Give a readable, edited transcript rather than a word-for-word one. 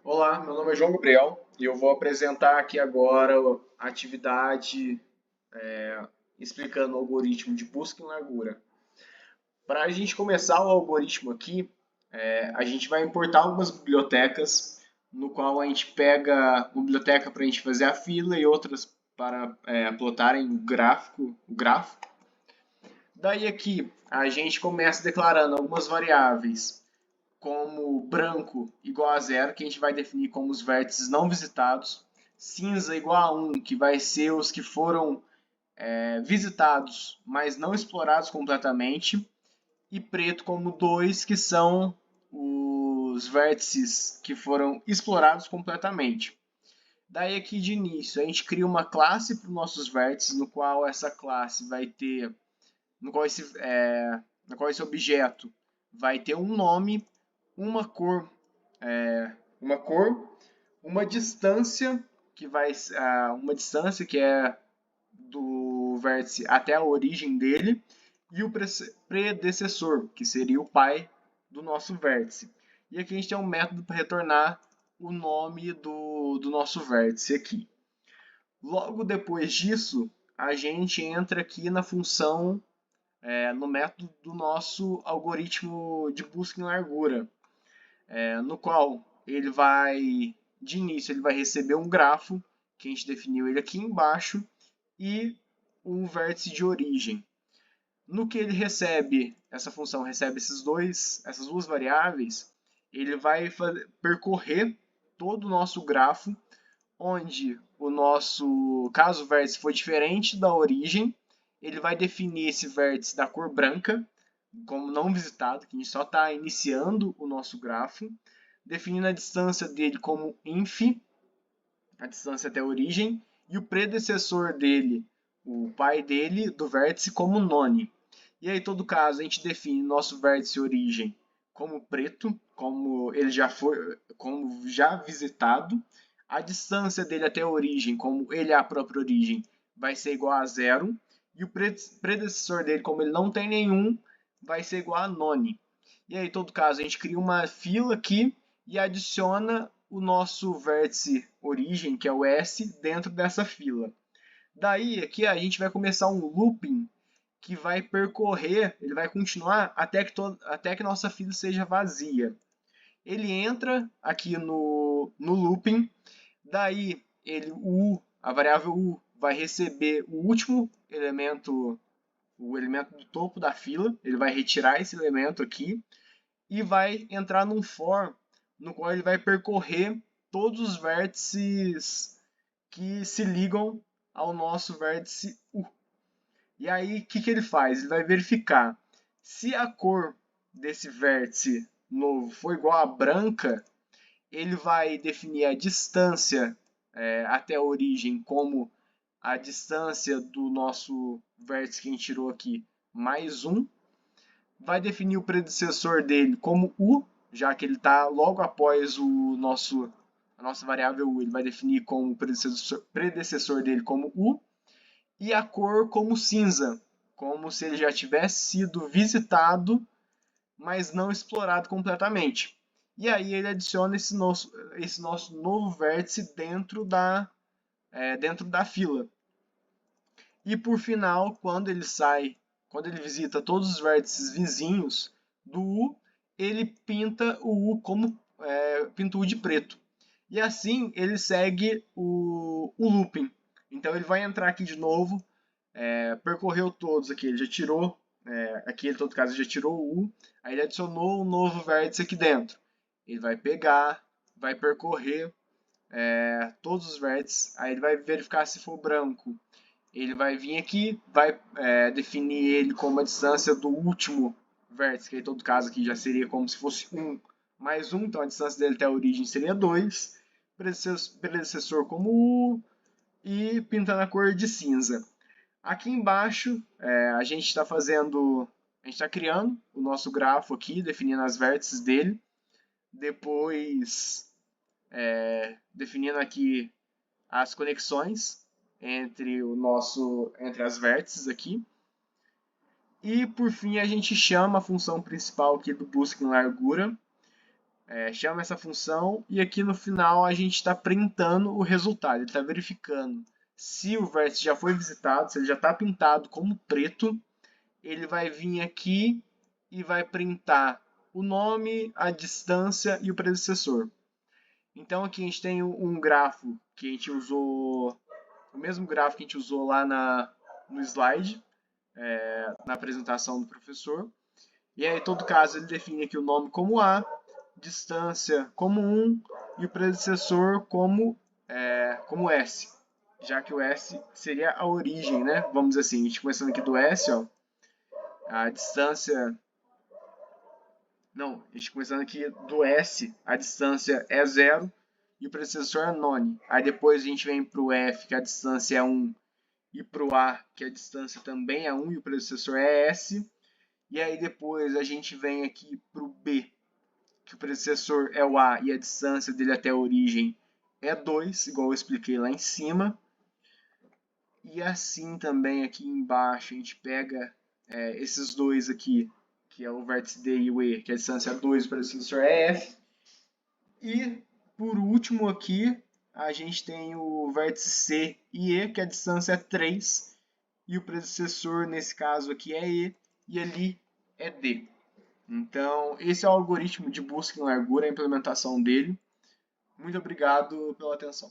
Olá, meu nome é João Gabriel e eu vou apresentar aqui agora a atividade explicando o algoritmo de busca em largura. Para a gente começar o algoritmo aqui, a gente vai importar algumas bibliotecas, no qual a gente pega uma biblioteca para a gente fazer a fila e outras para plotarem o grafo. Daí aqui a gente começa declarando algumas variáveis como branco igual a zero, que a gente vai definir como os vértices não visitados, cinza igual a 1, que vai ser os que foram visitados, mas não explorados completamente, e preto como 2, que são os vértices que foram explorados completamente. Daí aqui de início a gente cria uma classe para os nossos vértices, no qual essa classe vai ter, no qual esse objeto vai ter um nome, uma cor, é, uma cor, uma distância uma distância que é do vértice até a origem dele e o predecessor, que seria o pai do nosso vértice. E aqui a gente tem um método para retornar o nome do nosso vértice aqui. Logo depois disso, a gente entra aqui na função, no método do nosso algoritmo de busca em largura, no qual ele vai, de início, ele vai receber um grafo, que a gente definiu ele aqui embaixo, e um vértice de origem. No que ele recebe, essa função recebe essas duas variáveis, ele vai percorrer todo o nosso grafo, onde caso o vértice for diferente da origem, ele vai definir esse vértice da cor branca, como não visitado, que a gente só está iniciando o nosso grafo, definindo a distância dele como inf, a distância até a origem, e o predecessor dele, o pai dele, do vértice, como none. E aí, em todo caso, a gente define nosso vértice origem como preto, como ele já foi, como já visitado. A distância dele até a origem, como ele é a própria origem, vai ser igual a zero. E o predecessor dele, como ele não tem nenhum, vai ser igual a none. E aí, em todo caso, a gente cria uma fila aqui e adiciona o nosso vértice origem, que é o S, dentro dessa fila. Daí, aqui a gente vai começar um looping que vai percorrer, ele vai continuar até que nossa fila seja vazia. Ele entra aqui no looping, daí a variável U vai receber o elemento do topo da fila, ele vai retirar esse elemento aqui e vai entrar num for no qual ele vai percorrer todos os vértices que se ligam ao nosso vértice U. E aí, o que ele faz? Ele vai verificar se a cor desse vértice novo for igual a branca, ele vai definir a distância até a origem como a distância do nosso vértice que a gente tirou aqui mais 1, vai definir o predecessor dele como U, já que ele está logo após a nossa variável U, ele vai definir como o predecessor dele como U, e a cor como cinza, como se ele já tivesse sido visitado, mas não explorado completamente. E aí ele adiciona esse nosso novo vértice dentro da fila. E por final, quando ele visita todos os vértices vizinhos do U, ele pinta o U pinta o U de preto. E assim ele segue o looping. Então ele vai entrar aqui de novo, percorreu todos aqui, ele já tirou, aqui em todo caso ele já tirou o U, aí ele adicionou um novo vértice aqui dentro. Ele vai pegar, vai percorrer todos os vértices, aí ele vai verificar se for branco. Ele vai vir aqui, vai definir ele como a distância do último vértice, que em todo caso aqui já seria como se fosse 1 mais 1, então a distância dele até a origem seria 2, predecessor como U e pintando a cor de cinza. Aqui embaixo a gente está criando o nosso grafo aqui, definindo as vértices dele, depois definindo aqui as conexões entre as vértices aqui. E por fim a gente chama a função principal aqui do busca em largura chama essa função e aqui no final a gente está printando o resultado. Ele está verificando se o vértice já foi visitado, se ele já está pintado como preto. Ele vai vir aqui e vai printar o nome, a distância e o predecessor. Então aqui a gente tem um grafo que a gente usou, o mesmo grafo que a gente usou lá no slide, na apresentação do professor. E aí, em todo caso, ele define aqui o nome como A, distância como 1 e o predecessor como S, já que o S seria a origem, né? Vamos dizer assim, a gente começando aqui do S, ó, a distância... Não, a gente começando aqui do S, a distância é 0 e o predecessor é none. Aí depois a gente vem para o F, que a distância é 1, e para o A, que a distância também é 1 e o predecessor é S. E aí depois a gente vem aqui para o B, que o predecessor é o A e a distância dele até a origem é 2, igual eu expliquei lá em cima. E assim também aqui embaixo a gente pega esses dois aqui, que é o vértice D e o E, que a distância é 2, o predecessor é F. E por último aqui a gente tem o vértice C e E, que a distância é 3, e o predecessor nesse caso aqui é E, e ali é D. Então, esse é o algoritmo de busca em largura, a implementação dele. Muito obrigado pela atenção.